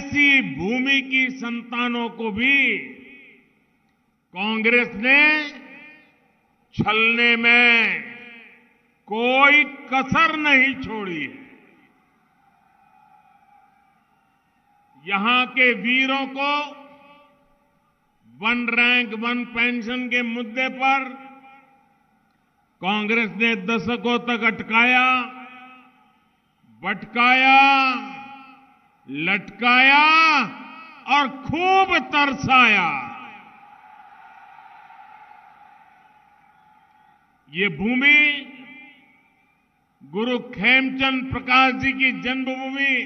ऐसी भूमि की संतानों को भी कांग्रेस ने छलने में कोई कसर नहीं छोड़ी है। यहां के वीरों को वन रैंक वन पेंशन के मुद्दे पर कांग्रेस ने दशकों तक अटकाया, भटकाया, लटकाया और खूब तरसाया। ये भूमि गुरु खेमचंद प्रकाश जी की जन्मभूमि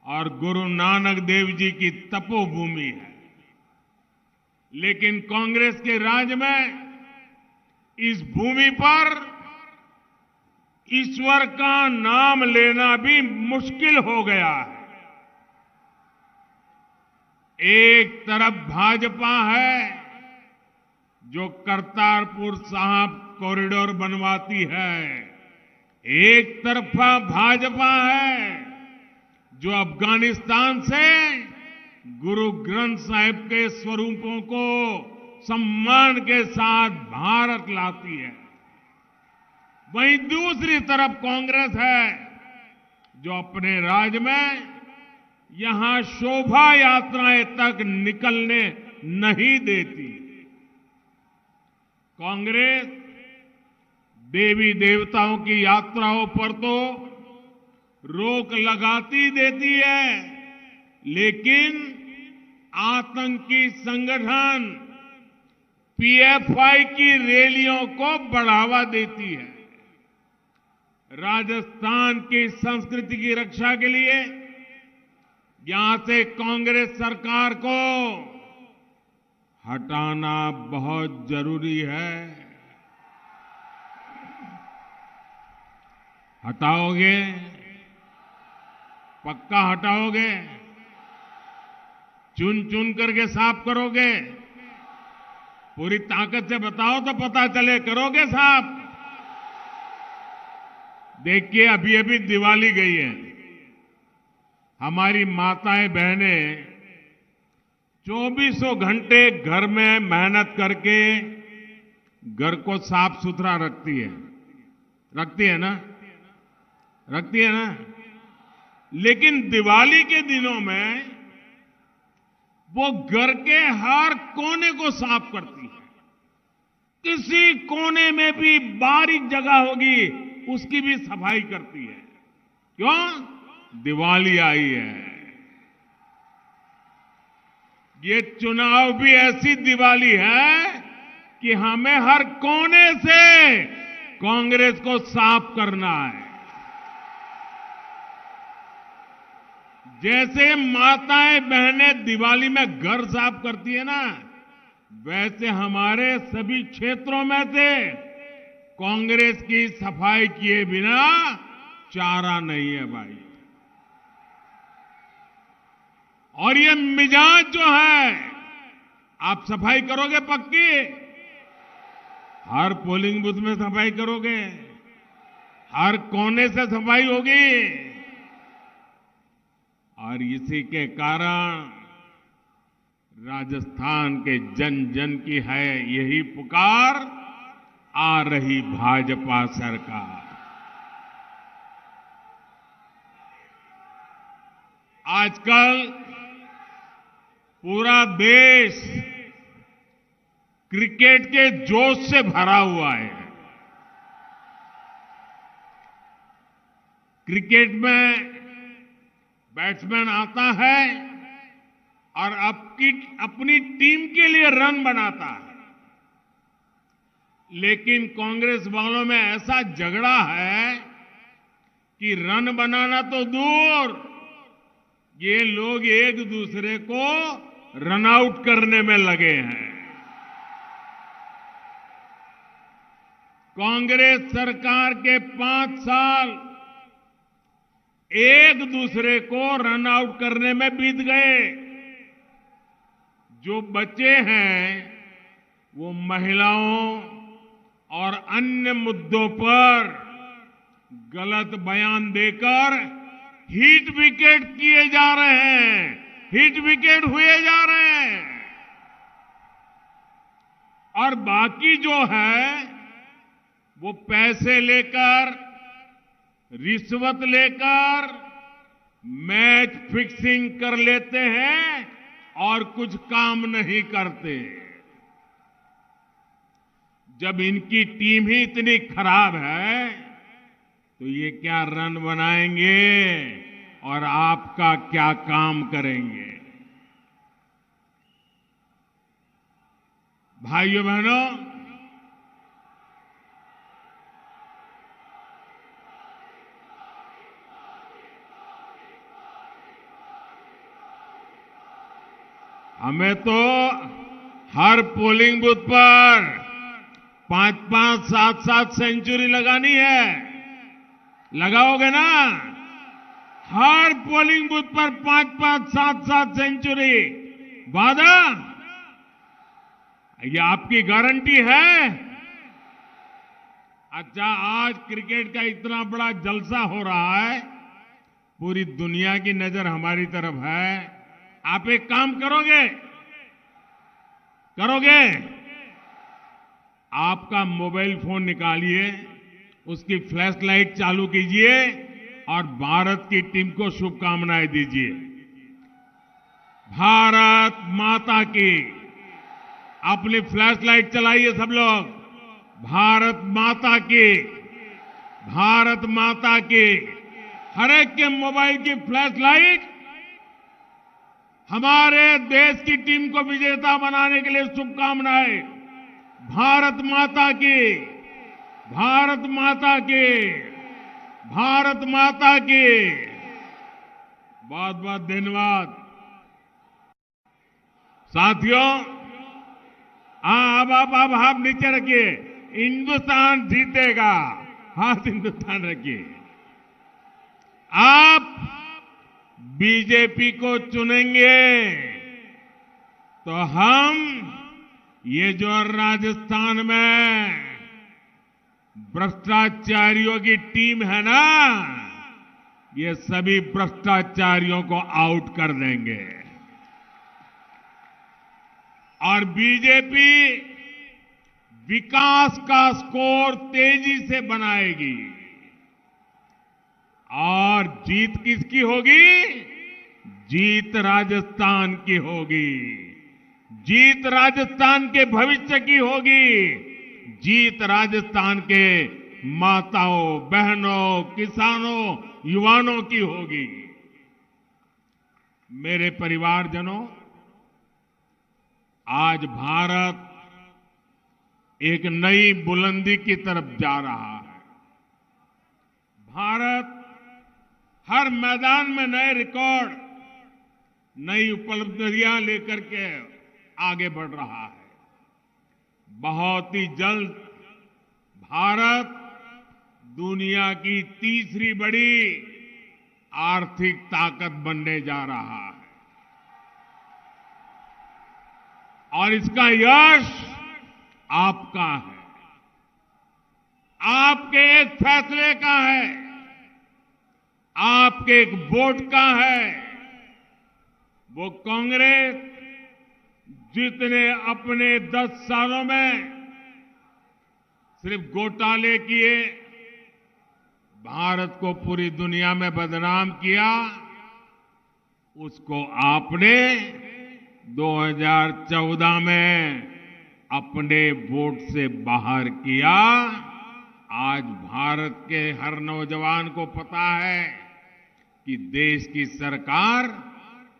और गुरु नानक देव जी की तपोभूमि है। लेकिन कांग्रेस के राज में इस भूमि पर ईश्वर का नाम लेना भी मुश्किल हो गया है। एक तरफ भाजपा है जो करतारपुर साहिब कॉरिडोर बनवाती है, एक तरफा भाजपा है जो अफगानिस्तान से गुरु ग्रंथ साहिब के स्वरूपों को सम्मान के साथ भारत लाती है। वहीं दूसरी तरफ कांग्रेस है जो अपने राज में यहां शोभा यात्राएं तक निकलने नहीं देती। कांग्रेस देवी देवताओं की यात्राओं पर तो रोक लगाती देती है, लेकिन आतंकी संगठन पीएफआई की रैलियों को बढ़ावा देती है। राजस्थान की संस्कृति की रक्षा के लिए यहां से कांग्रेस सरकार को हटाना बहुत जरूरी है। हटाओगे? पक्का हटाओगे? चुन चुन करके साफ करोगे? पूरी ताकत से बताओ तो पता चले, करोगे साफ? देखिए, अभी अभी दिवाली गई है। हमारी माताएं बहनें 24 घंटे घर में मेहनत करके घर को साफ सुथरा रखती है ना? रखती है ना? लेकिन दिवाली के दिनों में वो घर के हर कोने को साफ करती है। किसी कोने में भी बारीक जगह होगी उसकी भी सफाई करती है। क्यों? दिवाली आई है। ये चुनाव भी ऐसी दिवाली है कि हमें हर कोने से कांग्रेस को साफ करना है। जैसे माताएं बहनें दिवाली में घर साफ करती है ना, वैसे हमारे सभी क्षेत्रों में से कांग्रेस की सफाई किए बिना चारा नहीं है भाई। और ये मिजाज जो है, आप सफाई करोगे पक्की? हर पोलिंग बूथ में सफाई करोगे? हर कोने से सफाई होगी? और इसी के कारण राजस्थान के जन जन की है यही पुकार, आ रही भाजपा सरकार। आजकल पूरा देश क्रिकेट के जोश से भरा हुआ है। क्रिकेट में बैट्समैन आता है और अपनी टीम के लिए रन बनाता है, लेकिन कांग्रेस वालों में ऐसा झगड़ा है कि रन बनाना तो दूर, ये लोग एक दूसरे को रन आउट करने में लगे हैं। कांग्रेस सरकार के 5 साल एक दूसरे को रन आउट करने में बीत गए। जो बचे हैं वो महिलाओं और अन्य मुद्दों पर गलत बयान देकर हिट विकेट किए जा रहे हैं, हिट विकेट हुए जा रहे हैं। और बाकी जो है वो पैसे लेकर, रिश्वत लेकर मैच फिक्सिंग कर लेते हैं और कुछ काम नहीं करते। जब इनकी टीम ही इतनी खराब है तो ये क्या रन बनाएंगे और आपका क्या काम करेंगे। भाइयों बहनों, हमें तो हर पोलिंग बूथ पर 5-5, 7-7 सेंचुरी लगानी है। लगाओगे ना? हर पोलिंग बूथ पर 5-5, 7-7 सेंचुरी। वादा? ये आपकी गारंटी है? अच्छा, आज क्रिकेट का इतना बड़ा जलसा हो रहा है, पूरी दुनिया की नजर हमारी तरफ है। आप एक काम करोगे? करोगे? आपका मोबाइल फोन निकालिए, उसकी फ्लैश लाइट चालू कीजिए और भारत की टीम को शुभकामनाएं दीजिए। भारत माता की। अपनी फ्लैश लाइट चलाइए सब लोग। भारत माता की, भारत माता की। हर एक के मोबाइल की फ्लैश लाइट हमारे देश की टीम को विजेता बनाने के लिए शुभकामनाएं। भारत माता की, भारत माता की, भारत माता की। बहुत बहुत धन्यवाद साथियों। अब हाथ नीचे रखिए। हिंदुस्तान जीतेगा। हाथ हिंदुस्तान रखिए। आप बीजेपी को चुनेंगे तो हम ये जो राजस्थान में भ्रष्टाचारियों की टीम है ना, ये सभी भ्रष्टाचारियों को आउट कर देंगे। और बीजेपी विकास का स्कोर तेजी से बनाएगी। और जीत किसकी होगी? जीत राजस्थान की होगी। जीत राजस्थान के भविष्य की होगी। जीत राजस्थान के माताओं, बहनों, किसानों, युवाओं की होगी। मेरे परिवारजनों, आज भारत एक नई बुलंदी की तरफ जा रहा है। भारत हर मैदान में नए रिकॉर्ड, नई उपलब्धियां लेकर के आगे बढ़ रहा है। बहुत ही जल्द भारत दुनिया की तीसरी बड़ी आर्थिक ताकत बनने जा रहा है। और इसका यश आपका है, आपके एक फैसले का है, आपके एक वोट का है। वो कांग्रेस जितने अपने 10 सालों में सिर्फ घोटाले किए, भारत को पूरी दुनिया में बदनाम किया, उसको आपने 2014 में अपने वोट से बाहर किया। आज भारत के हर नौजवान को पता है कि देश की सरकार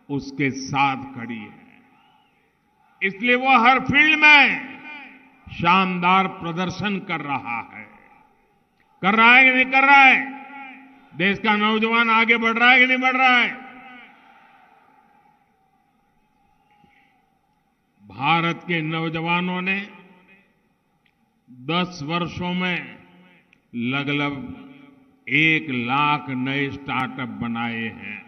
उसके साथ खड़ी है। इसलिए वो हर फील्ड में शानदार प्रदर्शन कर रहा है। कर रहा है कि नहीं कर रहा है? देश का नौजवान आगे बढ़ रहा है कि नहीं बढ़ रहा है? भारत के नौजवानों ने 10 वर्षों में लगभग 1 लाख नए स्टार्टअप बनाए हैं।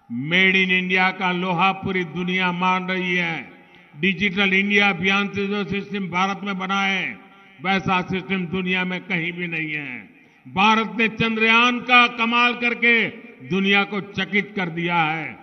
मेड इन इंडिया का लोहा पूरी दुनिया मान रही है। डिजिटल इंडिया अभियान से जो सिस्टम भारत में बना है, वैसा सिस्टम दुनिया में कहीं भी नहीं है। भारत ने चंद्रयान का कमाल करके दुनिया को चकित कर दिया है।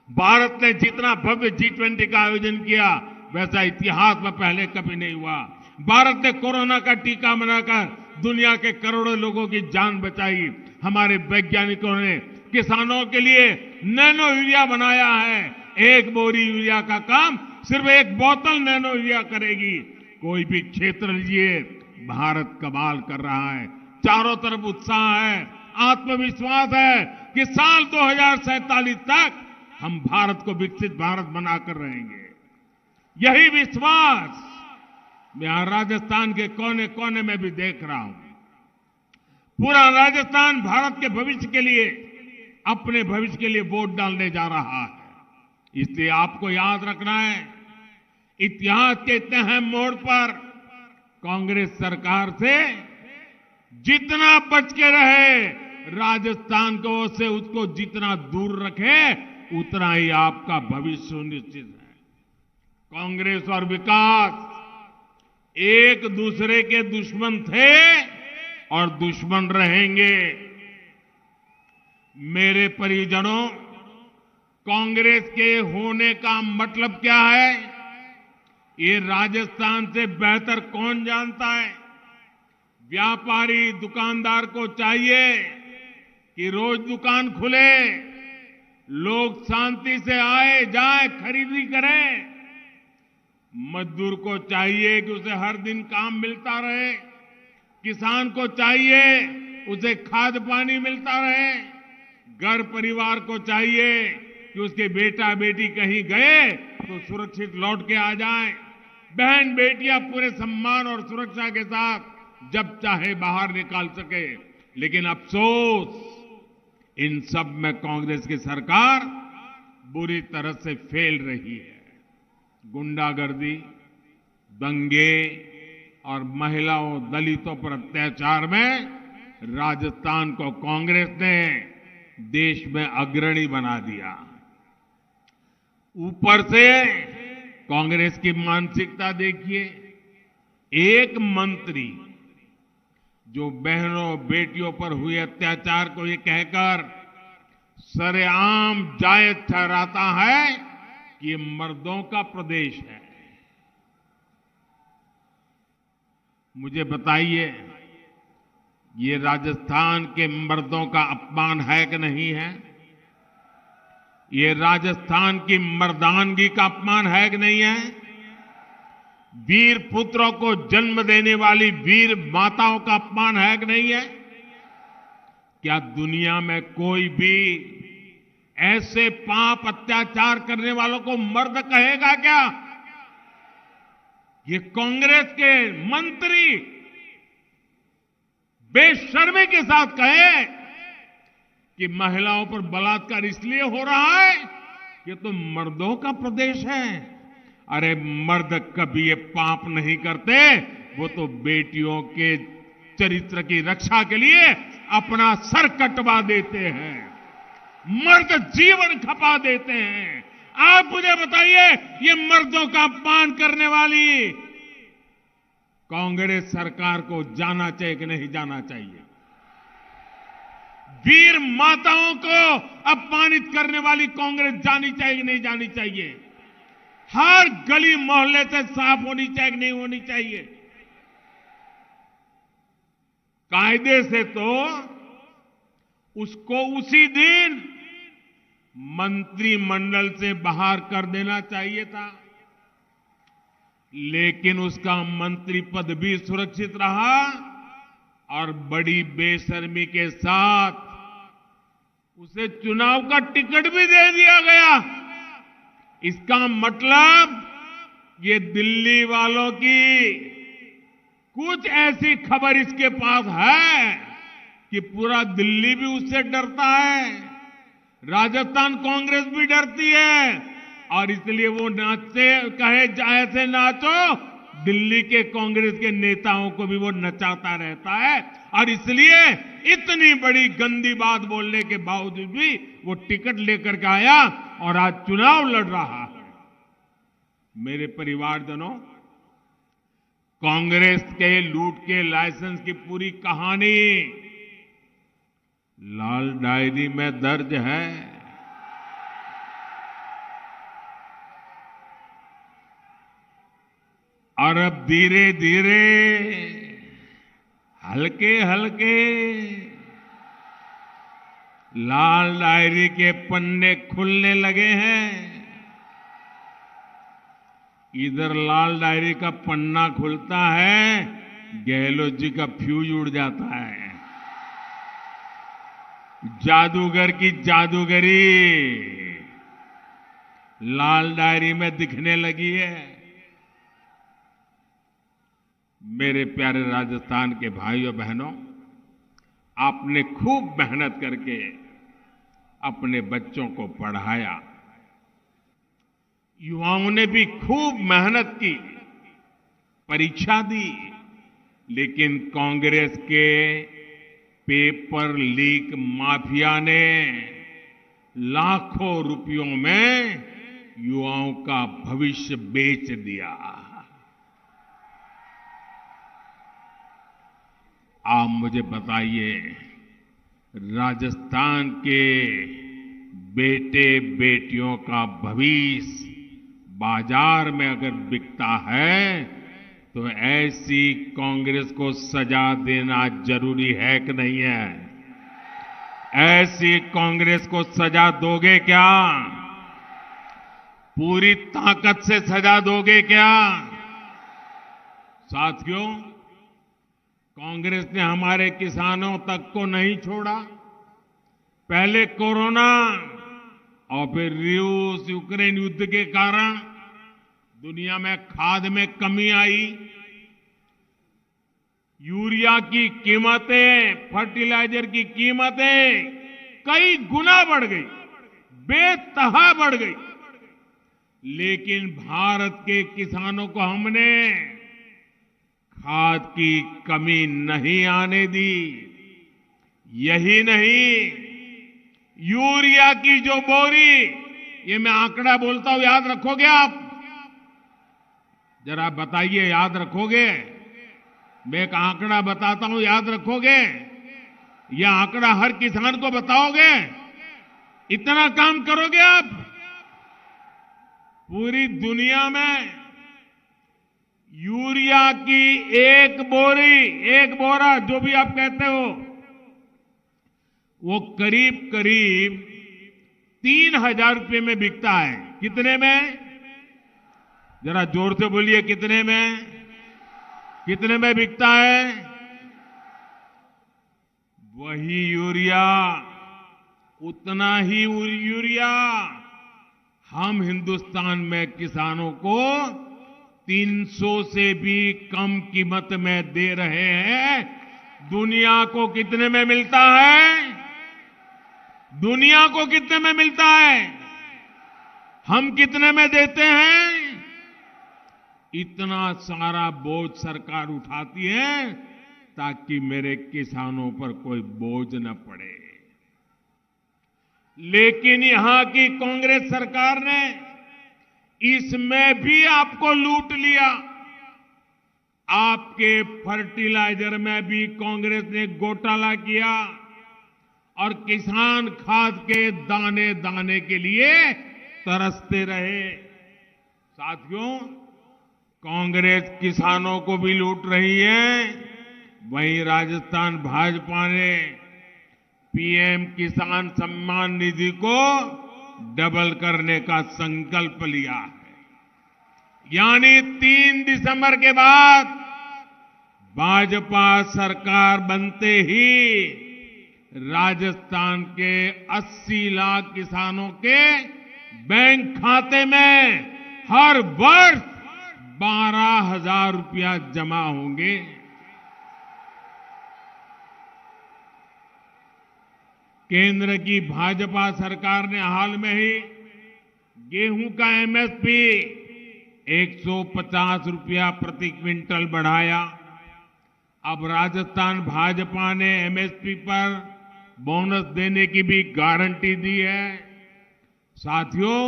भारत ने जितना भव्य G20 का आयोजन किया, वैसा इतिहास में पहले कभी नहीं हुआ। भारत ने कोरोना का टीका बनाकर दुनिया के करोड़ों लोगों की जान बचाई। हमारे वैज्ञानिकों ने किसानों के लिए नैनो यूरिया बनाया है। एक बोरी यूरिया का काम सिर्फ एक बोतल नैनो यूरिया करेगी। कोई भी क्षेत्र लीजिए, भारत कमाल कर रहा है। चारों तरफ उत्साह है, आत्मविश्वास है कि साल 2047 तक हम भारत को विकसित भारत बनाकर रहेंगे। यही विश्वास मैं यहां राजस्थान के कोने कोने में भी देख रहा हूं। पूरा राजस्थान भारत के भविष्य के लिए, अपने भविष्य के लिए वोट डालने जा रहा है। इसलिए आपको याद रखना है, इतिहास के इतने अहम मोड़ पर कांग्रेस सरकार से जितना बच के रहे, राजस्थान को से उसको जितना दूर रखे, उतना ही आपका भविष्य सुनिश्चित है। कांग्रेस और विकास एक दूसरे के दुश्मन थे और दुश्मन रहेंगे। मेरे परिजनों, कांग्रेस के होने का मतलब क्या है, ये राजस्थान से बेहतर कौन जानता है। व्यापारी दुकानदार को चाहिए कि रोज दुकान खुले, लोग शांति से आए जाए, खरीदी करें। मजदूर को चाहिए कि उसे हर दिन काम मिलता रहे। किसान को चाहिए उसे खाद पानी मिलता रहे। घर परिवार को चाहिए कि उसके बेटा बेटी कहीं गए तो सुरक्षित लौट के आ जाए। बहन बेटियां पूरे सम्मान और सुरक्षा के साथ जब चाहे बाहर निकाल सके। लेकिन अफसोस, इन सब में कांग्रेस की सरकार बुरी तरह से फेल रही है। गुंडागर्दी, दंगे और महिलाओं दलितों पर अत्याचार में राजस्थान को कांग्रेस ने देश में अग्रणी बना दिया। ऊपर से कांग्रेस की मानसिकता देखिए, एक मंत्री जो बहनों बेटियों पर हुए अत्याचार को ये कहकर सरेआम जायज ठहराता है कि ये मर्दों का प्रदेश है। मुझे बताइए, ये राजस्थान के मर्दों का अपमान है कि नहीं है? ये राजस्थान की मर्दानगी का अपमान है कि नहीं है? वीर पुत्रों को जन्म देने वाली वीर माताओं का अपमान है कि नहीं है? क्या दुनिया में कोई भी ऐसे पाप अत्याचार करने वालों को मर्द कहेगा क्या? ये कांग्रेस के मंत्री बेशर्मी के साथ कहे कि महिलाओं पर बलात्कार इसलिए हो रहा है कि तो मर्दों का प्रदेश है। अरे मर्द कभी ये पाप नहीं करते, वो तो बेटियों के चरित्र की रक्षा के लिए अपना सर कटवा देते हैं, मर्द जीवन खपा देते हैं। आप मुझे बताइए, ये मर्दों का अपमान करने वाली कांग्रेस सरकार को जाना चाहिए कि नहीं जाना चाहिए? वीर माताओं को अपमानित करने वाली कांग्रेस जानी चाहिए कि नहीं जानी चाहिए? हर गली मोहल्ले से साफ होनी चाहिए कि नहीं होनी चाहिए? कायदे से तो उसको उसी दिन मंत्रिमंडल से बाहर कर देना चाहिए था, लेकिन उसका मंत्री पद भी सुरक्षित रहा और बड़ी बेशर्मी के साथ उसे चुनाव का टिकट भी दे दिया गया। इसका मतलब ये दिल्ली वालों की कुछ ऐसी खबर इसके पास है कि पूरा दिल्ली भी उससे डरता है, राजस्थान कांग्रेस भी डरती है, और इसलिए वो नाचते कहे ऐसे नाचो, दिल्ली के कांग्रेस के नेताओं को भी वो नचाता रहता है। और इसलिए इतनी बड़ी गंदी बात बोलने के बावजूद भी वो टिकट लेकर के आया और आज चुनाव लड़ रहा है। मेरे परिवारजनों, कांग्रेस के लूट के लाइसेंस की पूरी कहानी लाल डायरी में दर्ज है। और अब धीरे धीरे हल्के हल्के लाल डायरी के पन्ने खुलने लगे हैं। इधर लाल डायरी का पन्ना खुलता है, गहलोत जी का फ्यूज उड़ जाता है। जादूगर की जादूगरी लाल डायरी में दिखने लगी है। मेरे प्यारे राजस्थान के भाइयों बहनों, आपने खूब मेहनत करके अपने बच्चों को पढ़ाया। युवाओं ने भी खूब मेहनत की, परीक्षा दी, लेकिन कांग्रेस के पेपर लीक माफिया ने लाखों रुपयों में युवाओं का भविष्य बेच दिया। आप मुझे बताइए, राजस्थान के बेटे बेटियों का भविष्य बाजार में अगर बिकता है तो ऐसी कांग्रेस को सजा देना जरूरी है कि नहीं है? ऐसी कांग्रेस को सजा दोगे क्या? पूरी ताकत से सजा दोगे क्या? साथियों, कांग्रेस ने हमारे किसानों तक को नहीं छोड़ा। पहले कोरोना और फिर रूस यूक्रेन युद्ध के कारण दुनिया में खाद में कमी आई। यूरिया की कीमतें, फर्टिलाइजर की कीमतें कई गुना बढ़ गई, बेतहा बढ़ गई। लेकिन भारत के किसानों को हमने खाद की कमी नहीं आने दी। यही नहीं, यूरिया की जो बोरी, ये मैं आंकड़ा बोलता हूं, याद रखोगे आप? जरा बताइए, याद रखोगे? मैं एक आंकड़ा बताता हूं, याद रखोगे? यह आंकड़ा हर किसान को बताओगे? इतना काम करोगे आप? पूरी दुनिया में यूरिया की एक बोरी, एक बोरा, जो भी आप कहते हो, वो करीब करीब 3,000 रुपए में बिकता है। कितने में? जरा जोर से बोलिए, कितने में? कितने में बिकता है? वही यूरिया, उतना ही यूरिया हम हिंदुस्तान में किसानों को 300 से भी कम कीमत में दे रहे हैं। दुनिया को कितने में मिलता है? दुनिया को कितने में मिलता है? हम कितने में देते हैं? इतना सारा बोझ सरकार उठाती है ताकि मेरे किसानों पर कोई बोझ न पड़े। लेकिन यहां की कांग्रेस सरकार ने इसमें भी आपको लूट लिया। आपके फर्टिलाइजर में भी कांग्रेस ने घोटाला किया और किसान खाद के दाने दाने के लिए तरसते रहे। साथियों, कांग्रेस किसानों को भी लूट रही है, वहीं राजस्थान भाजपा ने पीएम किसान सम्मान निधि को डबल करने का संकल्प लिया है। यानी 3 दिसंबर के बाद भाजपा सरकार बनते ही राजस्थान के 80 लाख किसानों के बैंक खाते में हर वर्ष 12,000 रुपया जमा होंगे। केंद्र की भाजपा सरकार ने हाल में ही गेहूं का एमएसपी 150 रुपया प्रति क्विंटल बढ़ाया। अब राजस्थान भाजपा ने एमएसपी पर बोनस देने की भी गारंटी दी है। साथियों,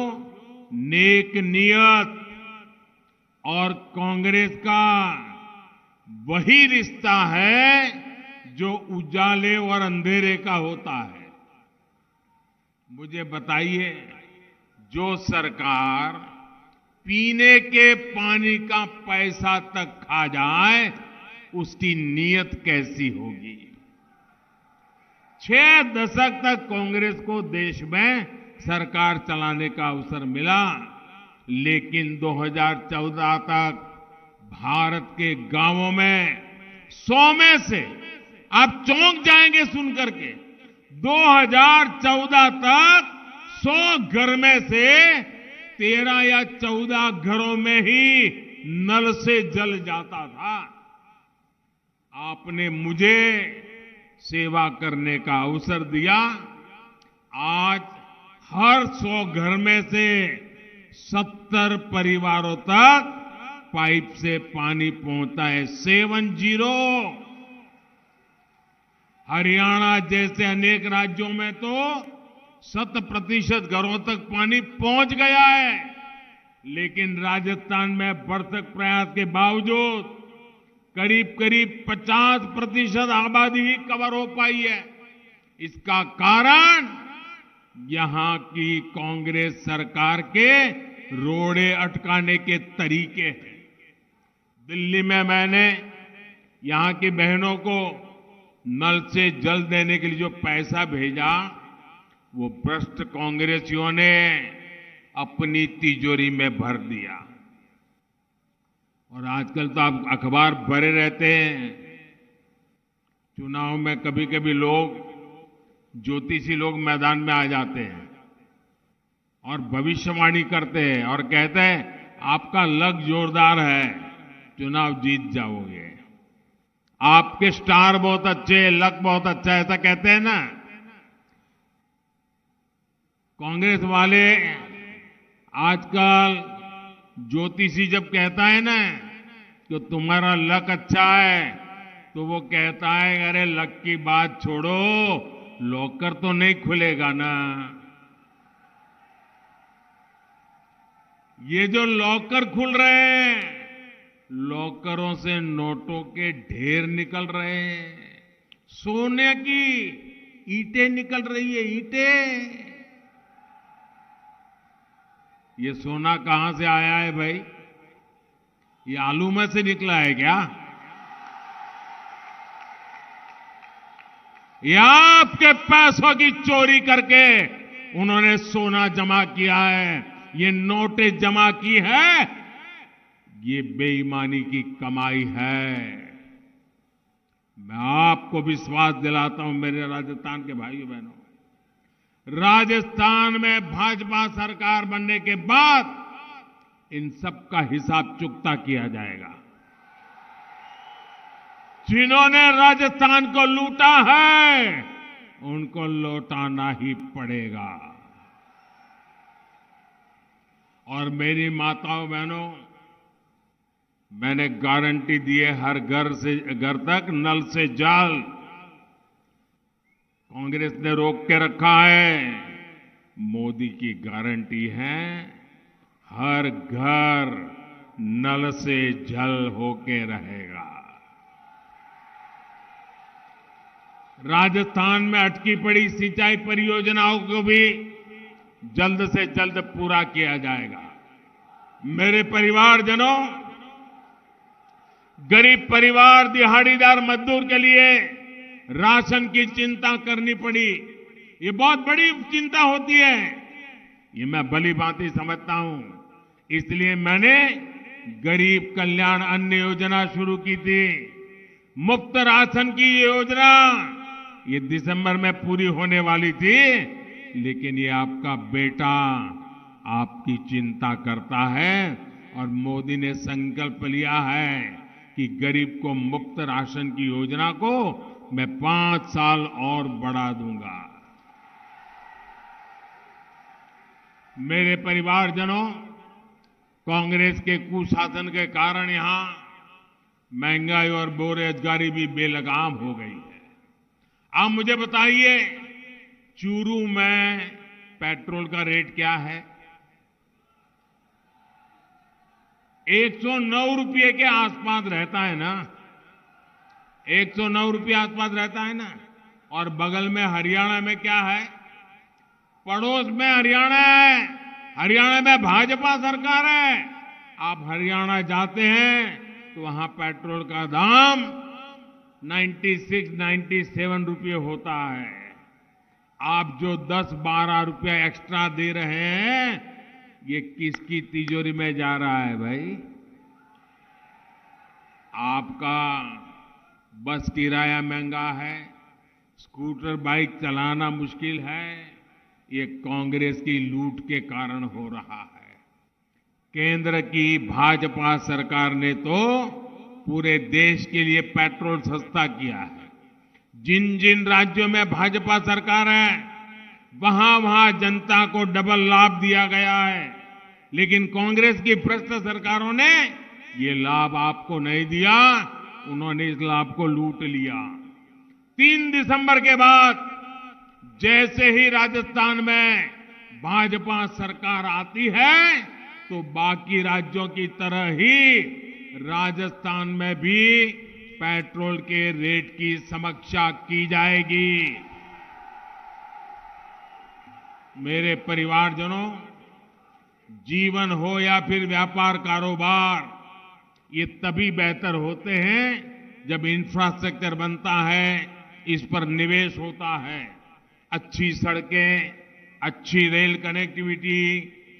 नेक नियत और कांग्रेस का वही रिश्ता है जो उजाले और अंधेरे का होता है। मुझे बताइए, जो सरकार पीने के पानी का पैसा तक खा जाए, उसकी नीयत कैसी होगी। 6 दशक तक कांग्रेस को देश में सरकार चलाने का अवसर मिला, लेकिन 2014 तक भारत के गांवों में 100 में से, आप चौंक जाएंगे सुनकर के, 2014 तक 100 घर में से 13 या 14 घरों में ही नल से जल जाता था। आपने मुझे सेवा करने का अवसर दिया। आज हर 100 घर में से 70 परिवारों तक पाइप से पानी पहुंचता है। 70। हरियाणा जैसे अनेक राज्यों में तो 100% घरों तक पानी पहुंच गया है, लेकिन राजस्थान में भरसक प्रयास के बावजूद करीब करीब 50% आबादी ही कवर हो पाई है। इसका कारण यहां की कांग्रेस सरकार के रोड़े अटकाने के तरीके हैं। दिल्ली में मैंने यहां की बहनों को नल से जल देने के लिए जो पैसा भेजा, वो भ्रष्ट कांग्रेसियों ने अपनी तिजोरी में भर दिया। और आजकल तो आप अखबार भरे रहते हैं, चुनाव में कभी कभी लोग, ज्योतिषी लोग मैदान में आ जाते हैं और भविष्यवाणी करते हैं और कहते हैं आपका लक जोरदार है, चुनाव जीत जाओगे, आपके स्टार बहुत अच्छे, लक बहुत अच्छा है, ऐसा कहते हैं ना। कांग्रेस वाले आजकल ज्योतिषी जब कहता है ना कि तुम्हारा लक अच्छा है, तो वो कहता है अरे लक की बात छोड़ो, लॉकर तो नहीं खुलेगा ना। ये जो लॉकर खुल रहे हैं, लॉकरों से नोटों के ढेर निकल रहे हैं, सोने की ईंटें निकल रही है, ईंटें। ये सोना कहां से आया है भाई? ये आलू में से निकला है क्या? या आपके पैसों की चोरी करके उन्होंने सोना जमा किया है, ये नोटें जमा की है, ये बेईमानी की कमाई है। मैं आपको विश्वास दिलाता हूं मेरे राजस्थान के भाइयों बहनों, राजस्थान में भाजपा सरकार बनने के बाद इन सब का हिसाब चुकता किया जाएगा। जिन्होंने राजस्थान को लूटा है, उनको लौटाना ही पड़ेगा। और मेरी माताओं बहनों, मैंने गारंटी दी है, हर घर तक नल से जल। कांग्रेस ने रोक के रखा है, मोदी की गारंटी है, हर घर नल से जल होके रहेगा। राजस्थान में अटकी पड़ी सिंचाई परियोजनाओं को भी जल्द से जल्द पूरा किया जाएगा। मेरे परिवारजनों, गरीब परिवार, दिहाड़ीदार मजदूर के लिए राशन की चिंता करनी पड़ी, ये बहुत बड़ी चिंता होती है, ये मैं भली भांति समझता हूं। इसलिए मैंने गरीब कल्याण अन्न योजना शुरू की थी। मुफ्त राशन की योजना ये दिसंबर में पूरी होने वाली थी, लेकिन ये आपका बेटा आपकी चिंता करता है और मोदी ने संकल्प लिया है कि गरीब को मुफ्त राशन की योजना को मैं 5 साल और बढ़ा दूंगा। मेरे परिवारजनों, कांग्रेस के कुशासन के कारण यहां महंगाई और बेरोजगारी भी बेलगाम हो गई है। आप मुझे बताइए, चूरू में पेट्रोल का रेट क्या है? 109 रुपये के आसपास रहता है ना। 109 रुपये आसपास रहता है ना। और बगल में हरियाणा में क्या है? पड़ोस में हरियाणा है, हरियाणा में भाजपा सरकार है। आप हरियाणा जाते हैं तो वहां पेट्रोल का दाम 96-97 रुपये होता है। आप जो 10-12 रुपया एक्स्ट्रा दे रहे हैं, ये किसकी तिजोरी में जा रहा है भाई? आपका बस किराया महंगा है, स्कूटर बाइक चलाना मुश्किल है, ये कांग्रेस की लूट के कारण हो रहा है। केंद्र की भाजपा सरकार ने तो पूरे देश के लिए पेट्रोल सस्ता किया है। जिन जिन राज्यों में भाजपा सरकार है, वहां वहां जनता को डबल लाभ दिया गया है। लेकिन कांग्रेस की भ्रष्ट सरकारों ने ये लाभ आपको नहीं दिया, उन्होंने इस लाभ को लूट लिया। 3 दिसंबर के बाद जैसे ही राजस्थान में भाजपा सरकार आती है, तो बाकी राज्यों की तरह ही राजस्थान में भी पेट्रोल के रेट की समीक्षा की जाएगी। मेरे परिवारजनों, जीवन हो या फिर व्यापार कारोबार, ये तभी बेहतर होते हैं जब इंफ्रास्ट्रक्चर बनता है, इस पर निवेश होता है। अच्छी सड़कें, अच्छी रेल कनेक्टिविटी,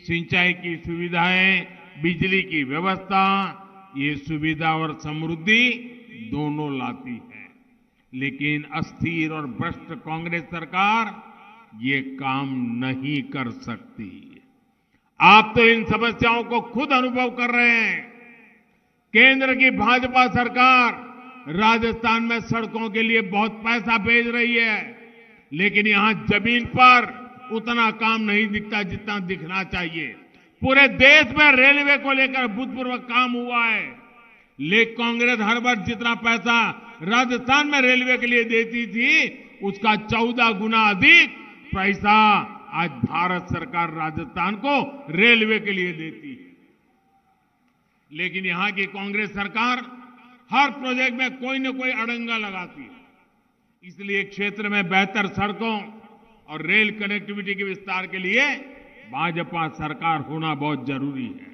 सिंचाई की सुविधाएं, बिजली की व्यवस्था, ये सुविधा और समृद्धि दोनों लाती है। लेकिन अस्थिर और भ्रष्ट कांग्रेस सरकार ये काम नहीं कर सकती। आप तो इन समस्याओं को खुद अनुभव कर रहे हैं। केंद्र की भाजपा सरकार राजस्थान में सड़कों के लिए बहुत पैसा भेज रही है, लेकिन यहां जमीन पर उतना काम नहीं दिखता जितना दिखना चाहिए। पूरे देश में रेलवे को लेकर अभूतपूर्व काम हुआ है, लेकिन कांग्रेस हर बार जितना पैसा राजस्थान में रेलवे के लिए देती थी, उसका 14 गुना अधिक पैसा आज भारत सरकार राजस्थान को रेलवे के लिए देती है। लेकिन यहां की कांग्रेस सरकार हर प्रोजेक्ट में कोई न कोई अड़ंगा लगाती है। इसलिए क्षेत्र में बेहतर सड़कों और रेल कनेक्टिविटी के विस्तार के लिए भाजपा सरकार होना बहुत जरूरी है।